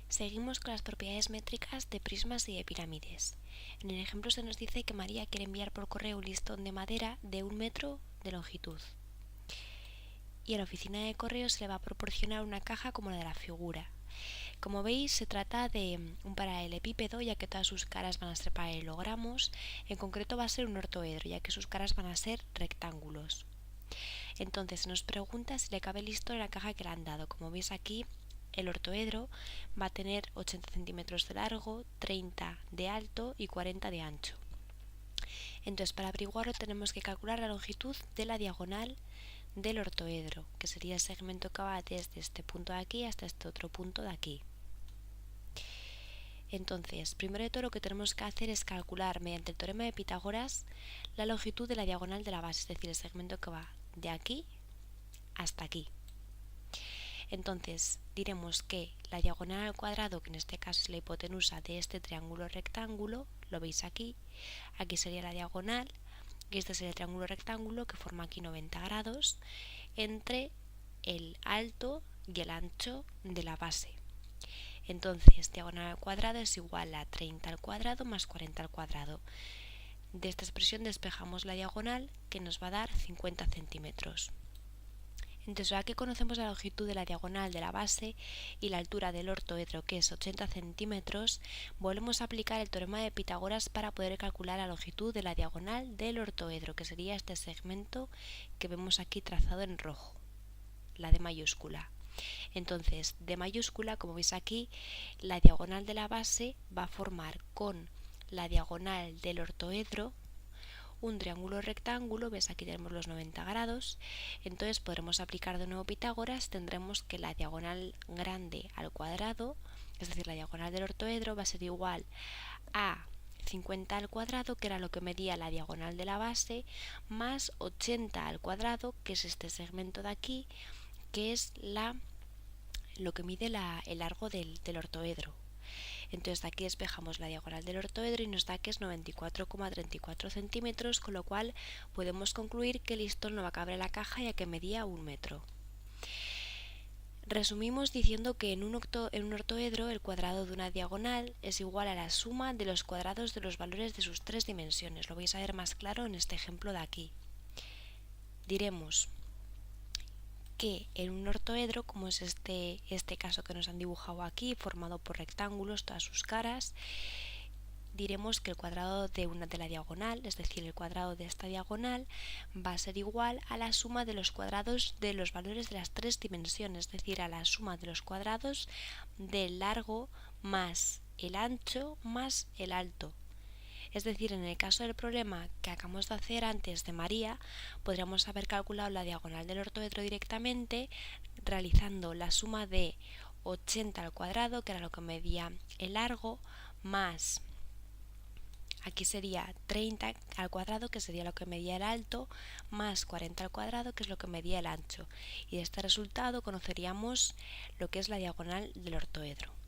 Seguimos con las propiedades métricas de prismas y de pirámides. En el ejemplo se nos dice que María quiere enviar por correo un listón de madera de 1 metro de longitud. Y a la oficina de correos se le va a proporcionar una caja como la de la figura. Como veis, se trata de un paralelepípedo, ya que todas sus caras van a ser paralelogramos. En concreto va a ser un ortoedro, ya que sus caras van a ser rectángulos. Entonces se nos pregunta si le cabe el listón en la caja que le han dado. Como veis aquí, el ortoedro va a tener 80 centímetros de largo, 30 de alto y 40 de ancho. Entonces, para averiguarlo tenemos que calcular la longitud de la diagonal del ortoedro, que sería el segmento que va desde este punto de aquí hasta este otro punto de aquí. Entonces, primero de todo lo que tenemos que hacer es calcular mediante el teorema de Pitágoras la longitud de la diagonal de la base, es decir, el segmento que va de aquí hasta aquí. Entonces, diremos que la diagonal al cuadrado, que en este caso es la hipotenusa de este triángulo rectángulo, lo veis aquí sería la diagonal, y este sería el triángulo rectángulo que forma aquí 90 grados entre el alto y el ancho de la base. Entonces, diagonal al cuadrado es igual a 30 al cuadrado más 40 al cuadrado. De esta expresión despejamos la diagonal, que nos va a dar 50 centímetros. Entonces, ahora que conocemos la longitud de la diagonal de la base y la altura del ortoedro, que es 80 centímetros, volvemos a aplicar el teorema de Pitágoras para poder calcular la longitud de la diagonal del ortoedro, que sería este segmento que vemos aquí trazado en rojo, la D mayúscula. Entonces, D mayúscula, como veis aquí, la diagonal de la base va a formar con la diagonal del ortoedro un triángulo rectángulo. Ves, aquí tenemos los 90 grados, entonces podremos aplicar de nuevo Pitágoras. Tendremos que la diagonal grande al cuadrado, es decir, la diagonal del ortoedro, va a ser igual a 50 al cuadrado, que era lo que medía la diagonal de la base, más 80 al cuadrado, que es este segmento de aquí, que es lo que mide el largo del ortoedro. Entonces de aquí despejamos la diagonal del ortoedro y nos da que es 94,34 centímetros, con lo cual podemos concluir que el listón no va a caber en la caja, ya que medía 1 metro. Resumimos diciendo que en un ortoedro el cuadrado de una diagonal es igual a la suma de los cuadrados de los valores de sus tres dimensiones. Lo vais a ver más claro en este ejemplo de aquí. Diremos que en un ortoedro, como es este caso que nos han dibujado aquí, formado por rectángulos, todas sus caras, diremos que el cuadrado de la diagonal, es decir, el cuadrado de esta diagonal, va a ser igual a la suma de los cuadrados de los valores de las tres dimensiones, es decir, a la suma de los cuadrados del largo más el ancho más el alto. Es decir, en el caso del problema que acabamos de hacer antes de María, podríamos haber calculado la diagonal del ortoedro directamente realizando la suma de 80 al cuadrado, que era lo que medía el largo, más aquí sería 30 al cuadrado, que sería lo que medía el alto, más 40 al cuadrado, que es lo que medía el ancho. Y de este resultado conoceríamos lo que es la diagonal del ortoedro.